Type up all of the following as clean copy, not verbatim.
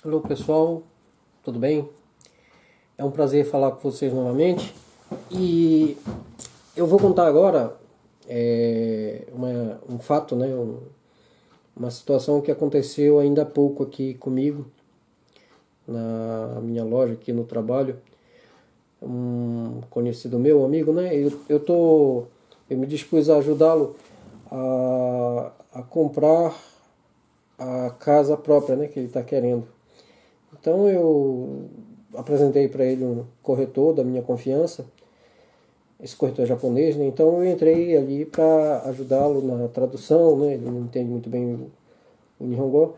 Alô pessoal, tudo bem? É um prazer falar com vocês novamente e eu vou contar agora um fato, né? Uma situação que aconteceu ainda há pouco aqui comigo, na minha loja aqui no trabalho. Um conhecido meu, amigo, né? Eu me dispus a ajudá-lo a comprar a casa própria, né? Que ele está querendo. Então eu apresentei para ele um corretor da minha confiança, esse corretor é japonês, né? Então eu entrei ali para ajudá-lo na tradução, né? Ele não entende muito bem o Nihongo,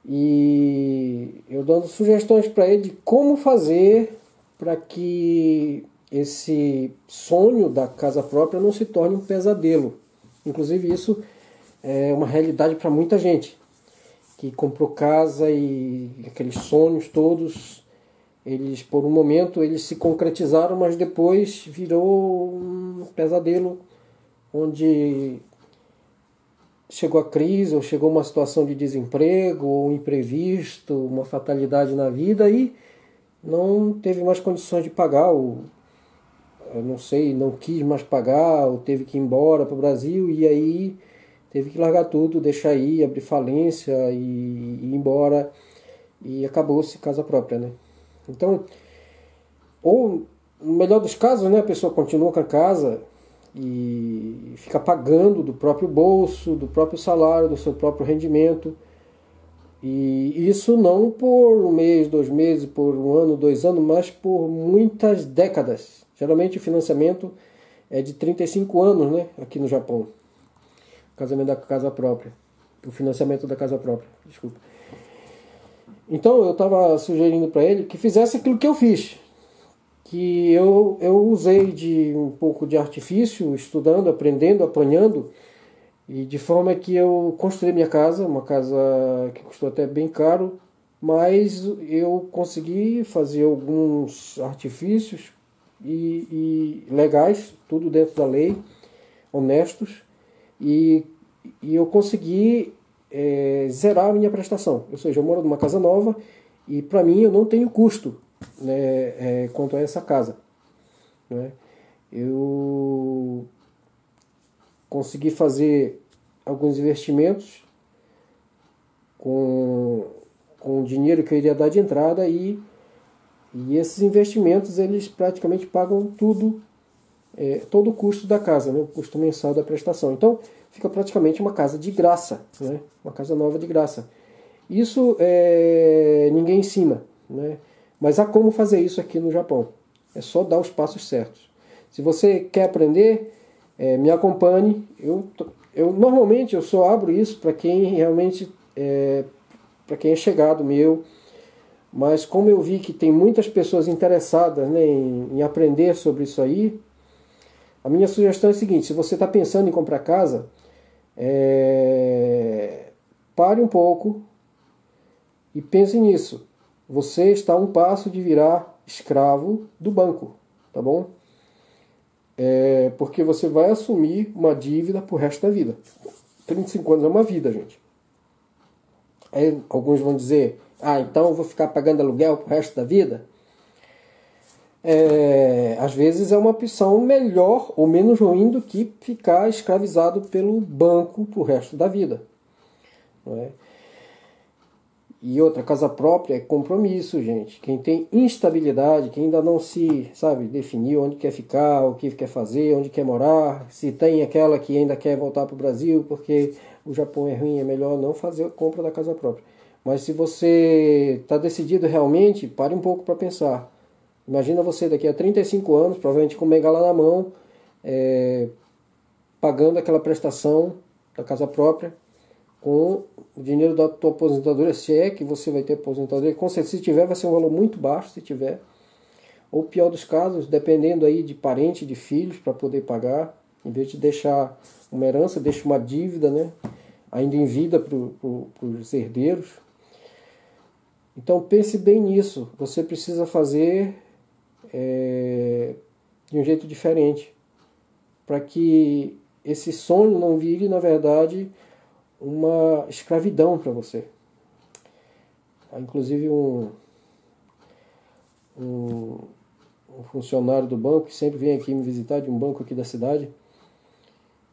e eu dando sugestões para ele de como fazer para que esse sonho da casa própria não se torne um pesadelo. Inclusive isso é uma realidade para muita gente que comprou casa e aqueles sonhos todos, eles por um momento eles se concretizaram, mas depois virou um pesadelo onde chegou a crise, ou chegou uma situação de desemprego, ou um imprevisto, uma fatalidade na vida e não teve mais condições de pagar, ou eu não sei, não quis mais pagar, ou teve que ir embora para o Brasil e aí teve que largar tudo, deixar ir, abrir falência e ir embora e acabou-se casa própria, né? Então, ou no melhor dos casos, né, a pessoa continua com a casa e fica pagando do próprio bolso, do próprio salário, do seu próprio rendimento. E isso não por um mês, 2 meses, por um ano, 2 anos, mas por muitas décadas. Geralmente o financiamento é de 35 anos, né, aqui no Japão. O casamento da casa própria. O financiamento da casa própria, desculpa. Então eu estava sugerindo para ele que fizesse aquilo que eu fiz. Que eu usei de um pouco de artifício, estudando, aprendendo, apanhando, e de forma que eu construí minha casa, uma casa que custou até bem caro, mas eu consegui fazer alguns artifícios e legais, tudo dentro da lei, honestos, e, e eu consegui zerar a minha prestação. Ou seja, eu moro numa casa nova e para mim eu não tenho custo, né, quanto a essa casa, né? Eu consegui fazer alguns investimentos com o dinheiro que eu iria dar de entrada e esses investimentos eles praticamente pagam tudo, todo o custo da casa, né, o custo mensal da prestação. Então fica praticamente uma casa de graça, né, uma casa nova de graça. Isso ninguém ensina, né? Mas há como fazer isso aqui no Japão. É só dar os passos certos. Se você quer aprender, me acompanhe. Normalmente eu só abro isso para quem realmente para quem é chegado meu. Mas como eu vi que tem muitas pessoas interessadas, né, em aprender sobre isso aí, a minha sugestão é a seguinte: se você está pensando em comprar casa, pare um pouco e pense nisso. Você está a um passo de virar escravo do banco, tá bom? Porque você vai assumir uma dívida pro resto da vida. 35 anos é uma vida, gente. Aí alguns vão dizer, então eu vou ficar pagando aluguel pro resto da vida? Às vezes é uma opção melhor ou menos ruim do que ficar escravizado pelo banco pro resto da vida, não é? E outra, casa própria é compromisso, gente. Quem tem instabilidade, quem ainda não se, sabe, definiu onde quer ficar, o que quer fazer, onde quer morar, se tem aquela que ainda quer voltar para o Brasil porque o Japão é ruim, é melhor não fazer a compra da casa própria. Mas se você está decidido realmente, pare um pouco para pensar. Imagina você daqui a 35 anos, provavelmente com bengala na mão, pagando aquela prestação da casa própria, com o dinheiro da tua aposentadoria, se é que você vai ter aposentadoria, com certeza, se tiver vai ser um valor muito baixo, se tiver, ou pior dos casos, dependendo aí de parente, de filhos, para poder pagar, em vez de deixar uma herança, deixa uma dívida, né, ainda em vida para os herdeiros. Então pense bem nisso, você precisa fazer de um jeito diferente, para que esse sonho não vire, na verdade, uma escravidão para você. inclusive um funcionário do banco que sempre vem aqui me visitar, de um banco aqui da cidade,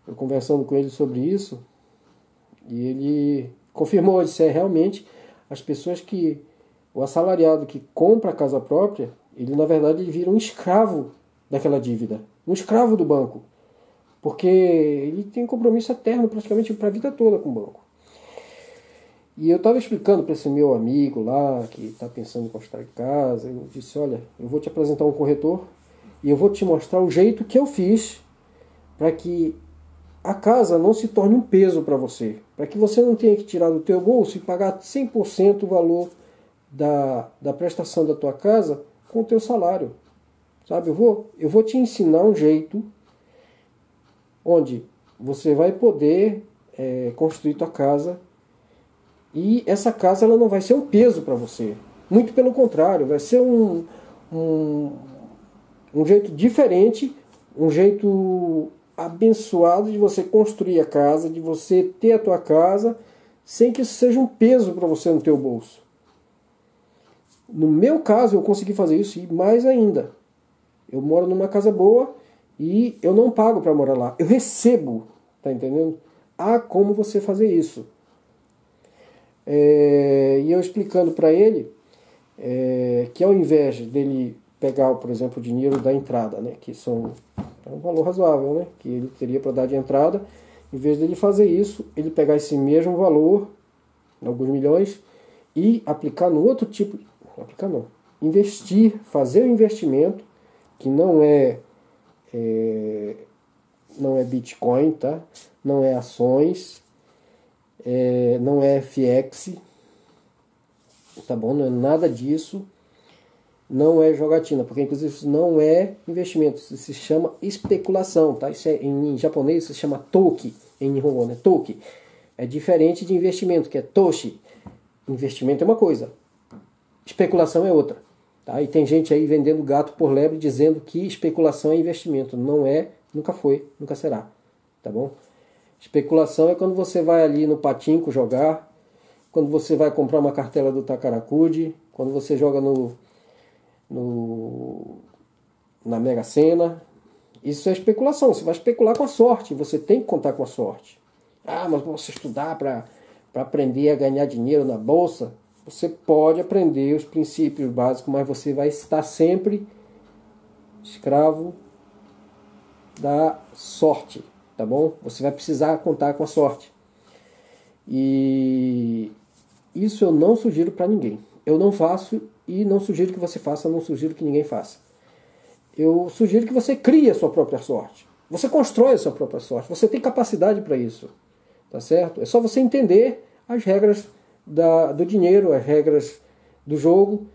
eu conversando com ele sobre isso, e ele confirmou, disse, realmente as pessoas o assalariado que compra a casa própria, ele na verdade ele vira um escravo daquela dívida, um escravo do banco, porque ele tem compromisso eterno praticamente para a vida toda com o banco. E eu estava explicando para esse meu amigo lá, que está pensando em construir casa, eu disse, olha, eu vou te apresentar um corretor e eu vou te mostrar o jeito que eu fiz para que a casa não se torne um peso para você, para que você não tenha que tirar do teu bolso e pagar 100% o valor da prestação da tua casa com o teu salário. Sabe, eu vou te ensinar um jeito onde você vai poder construir tua casa. E essa casa ela não vai ser um peso para você. Muito pelo contrário, vai ser um jeito diferente, um jeito abençoado de você construir a casa, de você ter a tua casa, sem que isso seja um peso para você no teu bolso. No meu caso, eu consegui fazer isso e mais ainda. Eu moro numa casa boa e eu não pago para morar lá. Eu recebo, tá entendendo? Há como você fazer isso. E eu explicando para ele que ao invés dele pegar, por exemplo, o dinheiro da entrada, né, que é um valor razoável, né, que ele teria para dar de entrada, em vez dele fazer isso, ele pegar esse mesmo valor, alguns milhões, e aplicar no outro tipo, aplicar não, investir, fazer um investimento que não é Bitcoin, tá? Não é ações, não é FX, tá bom? Não é nada disso, não é jogatina, porque inclusive isso não é investimento, isso se chama especulação, tá? Isso em japonês isso se chama toki, em Nihongo, né? Toki. É diferente de investimento, que é toshi. Investimento é uma coisa, especulação é outra, tá? E tem gente aí vendendo gato por lebre dizendo que especulação é investimento. Não é, nunca foi, nunca será, tá bom? Especulação é quando você vai ali no patinco jogar, quando você vai comprar uma cartela do Takarakuji, quando você joga na Mega Sena. Isso é especulação, você vai especular com a sorte, você tem que contar com a sorte. Ah, mas você estudar para aprender a ganhar dinheiro na bolsa, você pode aprender os princípios básicos, mas você vai estar sempre escravo da sorte. Tá bom? Você vai precisar contar com a sorte. E isso eu não sugiro para ninguém. Eu não faço e não sugiro que você faça, não sugiro que ninguém faça. Eu sugiro que você crie a sua própria sorte. Você constrói a sua própria sorte. Você tem capacidade para isso. Tá certo? É só você entender as regras do dinheiro, as regras do jogo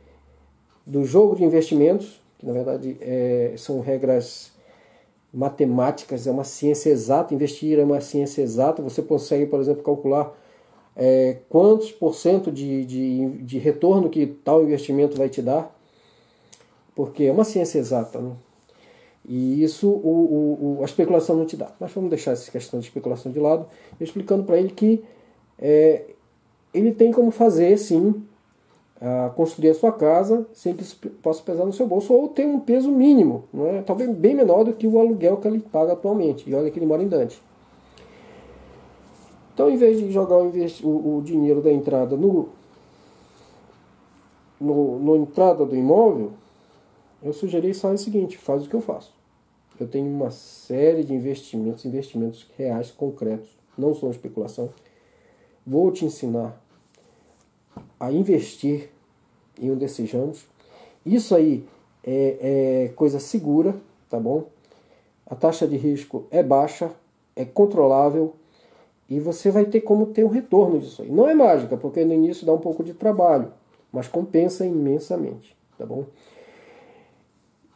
de investimentos, que na verdade são regras matemáticas, é uma ciência exata, investir é uma ciência exata, você consegue, por exemplo, calcular quantos por cento de retorno que tal investimento vai te dar, porque é uma ciência exata, né? E isso a especulação não te dá. Mas vamos deixar essa questão de especulação de lado, explicando para ele que ele tem como fazer, sim, construir a sua casa sem que isso possa pesar no seu bolso, ou ter um peso mínimo, não é? Talvez bem menor do que o aluguel que ele paga atualmente. E olha que ele mora em Dante. Então, em vez de jogar o dinheiro da entrada no entrada do imóvel, eu sugeri só o seguinte: faz o que eu faço. Eu tenho uma série de investimentos reais, concretos, não são especulação. Vou te ensinar a investir em um desses ramos. Isso aí é coisa segura, tá bom? A taxa de risco é baixa, é controlável e você vai ter como ter um retorno disso aí. Não é mágica, porque no início dá um pouco de trabalho, mas compensa imensamente, tá bom?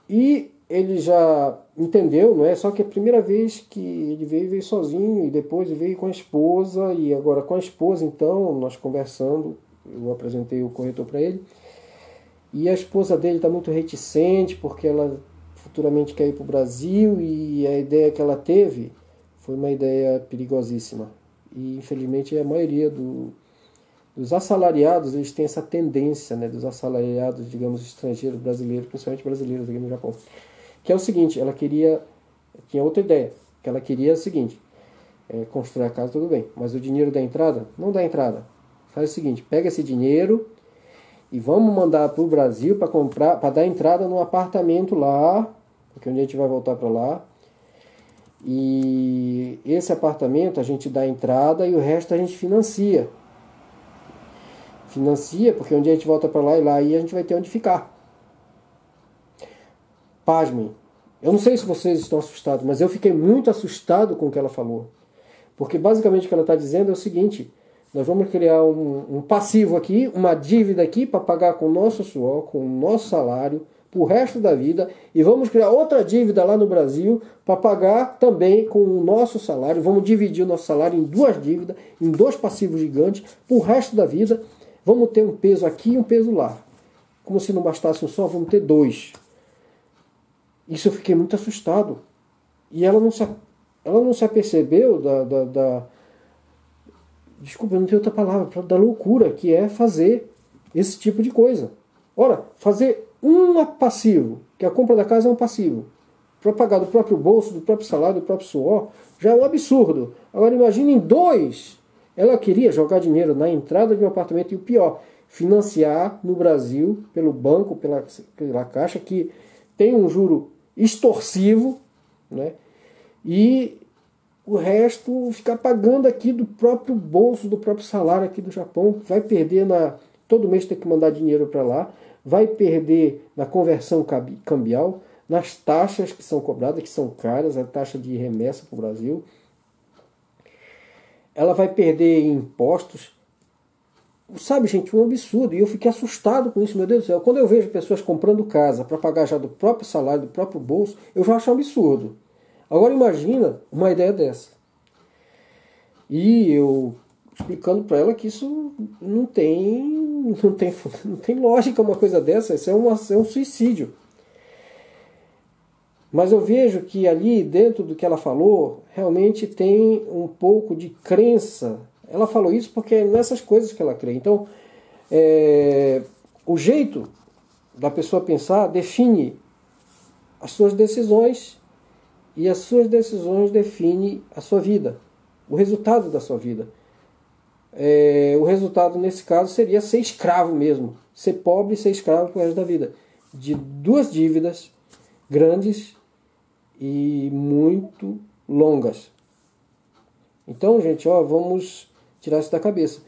E ele já entendeu, não é? Só que a primeira vez que ele veio sozinho, e depois veio com a esposa, e agora com a esposa, então, nós conversando, eu apresentei o corretor para ele, e a esposa dele está muito reticente, porque ela futuramente quer ir para o Brasil, e a ideia que ela teve foi uma ideia perigosíssima. E infelizmente a maioria Dos assalariados, eles têm essa tendência, né, dos assalariados, digamos, estrangeiros, brasileiros, principalmente brasileiros aqui no Japão, que é o seguinte, ela tinha outra ideia, que ela queria o seguinte, construir a casa, tudo bem, mas o dinheiro da entrada, não dá entrada. Faz o seguinte, pega esse dinheiro e vamos mandar para o Brasil para comprar, para dar entrada num apartamento lá, porque um dia a gente vai voltar para lá, e esse apartamento a gente dá entrada e o resto a gente financia. Porque um dia a gente volta para lá e lá aí a gente vai ter onde ficar. Pasmem. Eu não sei se vocês estão assustados, mas eu fiquei muito assustado com o que ela falou. Porque basicamente o que ela está dizendo é o seguinte, nós vamos criar um passivo aqui, uma dívida aqui para pagar com o nosso suor, com o nosso salário, para o resto da vida, e vamos criar outra dívida lá no Brasil para pagar também com o nosso salário, vamos dividir o nosso salário em duas dívidas, em dois passivos gigantes, para o resto da vida. Vamos ter um peso aqui e um peso lá. Como se não bastasse um só, vamos ter dois. Isso eu fiquei muito assustado. E ela não se apercebeu desculpa, eu não tenho outra palavra, da loucura que é fazer esse tipo de coisa. Ora, fazer um passivo, que a compra da casa é um passivo, para pagar do próprio bolso, do próprio salário, do próprio suor, já é um absurdo. Agora imaginem dois. Ela queria jogar dinheiro na entrada de um apartamento e o pior, financiar no Brasil pelo banco, pela Caixa, que tem um juro extorsivo, né? E o resto ficar pagando aqui do próprio bolso, do próprio salário aqui do Japão, vai perder todo mês ter que mandar dinheiro para lá, vai perder na conversão cambial, nas taxas que são cobradas, que são caras, a taxa de remessa para o Brasil. Ela vai perder em impostos. Sabe, gente, um absurdo. E eu fiquei assustado com isso, meu Deus do céu. Quando eu vejo pessoas comprando casa para pagar já do próprio salário, do próprio bolso, eu já acho um absurdo. Agora imagina uma ideia dessa. E eu explicando para ela que isso não tem lógica uma coisa dessa. Isso é um suicídio. Mas eu vejo que ali, dentro do que ela falou, realmente tem um pouco de crença. Ela falou isso porque é nessas coisas que ela crê. Então, o jeito da pessoa pensar define as suas decisões, e as suas decisões definem a sua vida, o resultado da sua vida. O resultado, nesse caso, seria ser escravo mesmo. Ser pobre e ser escravo pro resto da vida. De duas dívidas grandes e muito longas. Então, gente, vamos tirar isso da cabeça.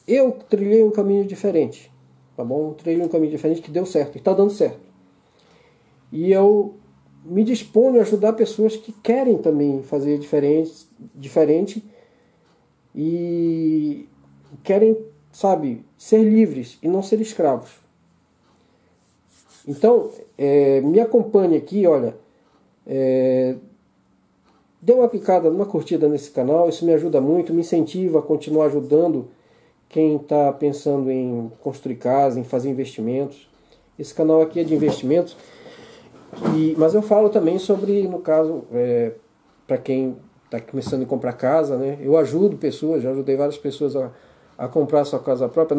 Eu trilhei um caminho diferente, tá bom? Trilhei um caminho diferente que deu certo, e está dando certo. E eu me disponho a ajudar pessoas que querem também fazer diferente e querem, sabe, ser livres e não ser escravos. Então, me acompanhe aqui, olha, dê uma picada, uma curtida nesse canal, isso me ajuda muito, me incentiva a continuar ajudando quem está pensando em construir casa, em fazer investimentos. Esse canal aqui é de investimentos, mas eu falo também sobre, no caso, para quem está começando a comprar casa, né? Eu ajudo pessoas, já ajudei várias pessoas a comprar sua casa própria,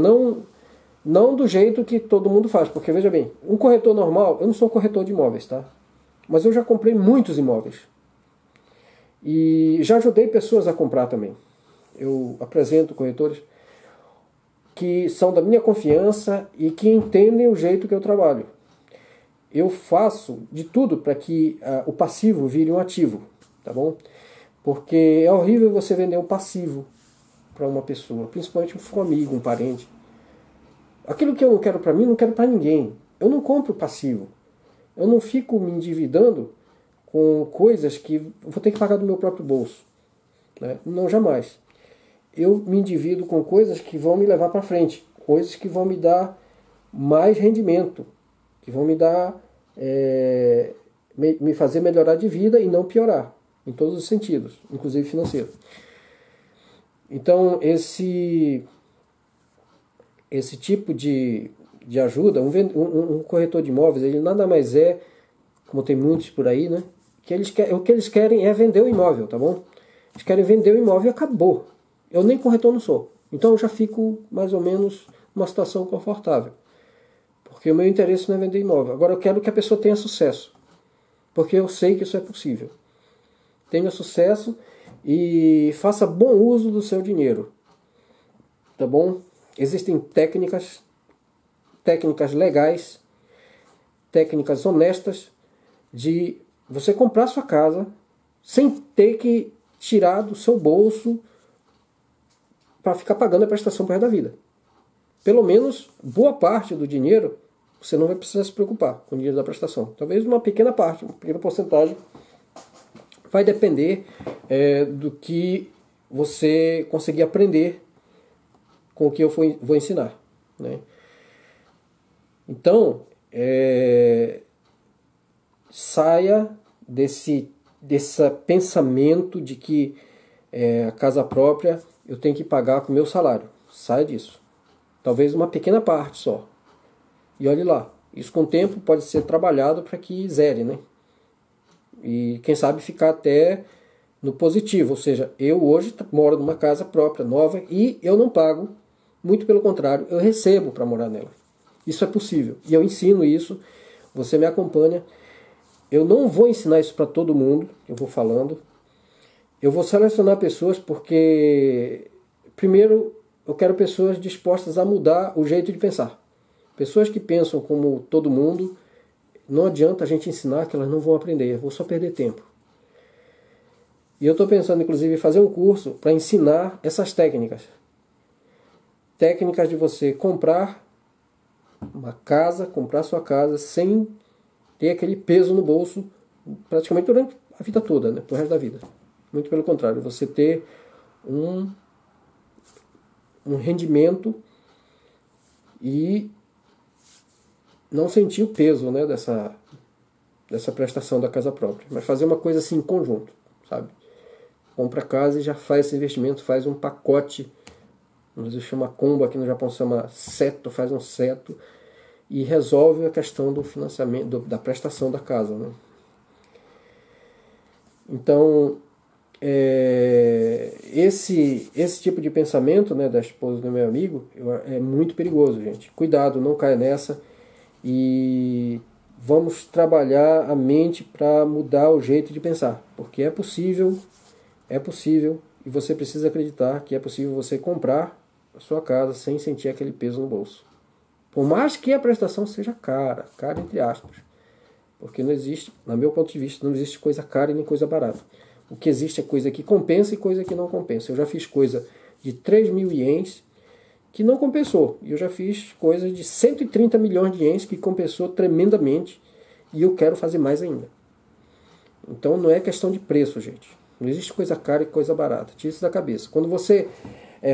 não do jeito que todo mundo faz, porque veja bem, um corretor normal, eu não sou corretor de imóveis, tá? Mas eu já comprei muitos imóveis. E já ajudei pessoas a comprar também. Eu apresento corretores que são da minha confiança e que entendem o jeito que eu trabalho. Eu faço de tudo para que o passivo vire um ativo, tá bom? Porque é horrível você vender um passivo para uma pessoa, principalmente um amigo, um parente. Aquilo que eu não quero para mim, não quero para ninguém. Eu não compro passivo. Eu não fico me endividando com coisas que eu vou ter que pagar do meu próprio bolso, né? Não, jamais. Eu me endivido com coisas que vão me levar para frente, coisas que vão me dar mais rendimento, que vão me dar, me fazer melhorar de vida e não piorar, em todos os sentidos, inclusive financeiro. Então, esse tipo de ajuda, um corretor de imóveis, ele nada mais é, como tem muitos por aí, né? O que eles querem é vender o imóvel, tá bom? Eles querem vender o imóvel e acabou. Eu nem corretor não sou. Então eu já fico mais ou menos numa situação confortável. Porque o meu interesse não é vender imóvel. Agora eu quero que a pessoa tenha sucesso. Porque eu sei que isso é possível. Tenha sucesso e faça bom uso do seu dinheiro. Tá bom? Existem técnicas legais, técnicas honestas de você comprar sua casa sem ter que tirar do seu bolso para ficar pagando a prestação pro resto da vida. Pelo menos boa parte do dinheiro você não vai precisar se preocupar com o dinheiro da prestação. Talvez uma pequena parte, uma pequena porcentagem vai depender do que você conseguir aprender com o que eu vou ensinar, né? Então, saia desse pensamento de que a casa própria eu tenho que pagar com o meu salário. Saia disso. Talvez uma pequena parte só. E olhe lá. Isso com o tempo pode ser trabalhado para que zere, né? E quem sabe ficar até no positivo. Ou seja, eu hoje moro numa casa própria, nova, e eu não pago. Muito pelo contrário, eu recebo para morar nela. Isso é possível. E eu ensino isso. Você me acompanha. Eu não vou ensinar isso para todo mundo. Eu vou falando. Eu vou selecionar pessoas porque, primeiro, eu quero pessoas dispostas a mudar o jeito de pensar. Pessoas que pensam como todo mundo, não adianta a gente ensinar que elas não vão aprender. Eu vou só perder tempo. E eu estou pensando, inclusive, em fazer um curso para ensinar essas técnicas. Técnicas de você comprar uma casa, comprar sua casa sem ter aquele peso no bolso praticamente durante a vida toda, né? Pro resto da vida. Muito pelo contrário, você ter um rendimento e não sentir o peso, né, dessa prestação da casa própria. Mas fazer uma coisa assim em conjunto, sabe? Compra a casa e já faz esse investimento, faz um pacote. No Brasil chama combo, aqui no Japão chama seto, faz um seto e resolve a questão do financiamento, da prestação da casa, né? Então, esse tipo de pensamento, né, da esposa do meu amigo é muito perigoso, gente. Cuidado, não caia nessa e vamos trabalhar a mente para mudar o jeito de pensar, porque é possível e você precisa acreditar que é possível você comprar a sua casa sem sentir aquele peso no bolso. Por mais que a prestação seja cara entre aspas, porque não existe, no meu ponto de vista, não existe coisa cara e nem coisa barata. O que existe é coisa que compensa e coisa que não compensa. Eu já fiz coisa de 3 mil ienes que não compensou. E eu já fiz coisa de 130 milhões de ienes que compensou tremendamente. E eu quero fazer mais ainda. Então não é questão de preço, gente. Não existe coisa cara e coisa barata. Tira isso da cabeça. Quando você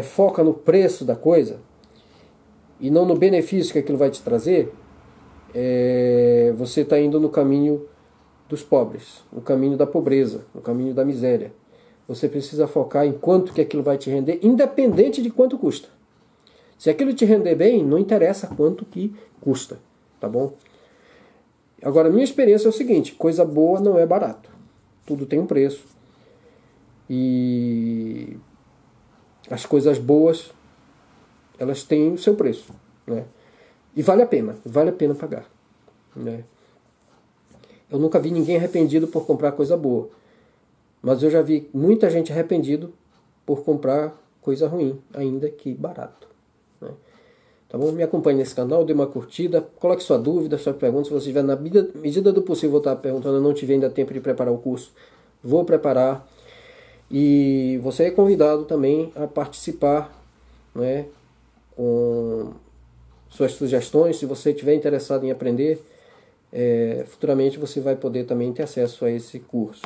foca no preço da coisa e não no benefício que aquilo vai te trazer, você está indo no caminho dos pobres, no caminho da pobreza, no caminho da miséria. Você precisa focar em quanto que aquilo vai te render, independente de quanto custa. Se aquilo te render bem, não interessa quanto que custa, tá bom? Agora, minha experiência é o seguinte, coisa boa não é barato. Tudo tem um preço. E as coisas boas, elas têm o seu preço, né? E vale a pena pagar, né? Eu nunca vi ninguém arrependido por comprar coisa boa. Mas eu já vi muita gente arrependido por comprar coisa ruim, ainda que barato, né? Tá bom? Me acompanhe nesse canal, dê uma curtida, coloque sua dúvida, sua pergunta. Se você tiver, na medida do possível, vou estar perguntando, eu não tive ainda tempo de preparar o curso, vou preparar. E você é convidado também a participar, né, com suas sugestões. Se você estiver interessado em aprender, futuramente você vai poder também ter acesso a esse curso.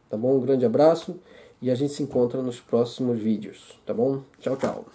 Tá bom? Um grande abraço e a gente se encontra nos próximos vídeos. Tá bom? Tchau, tchau.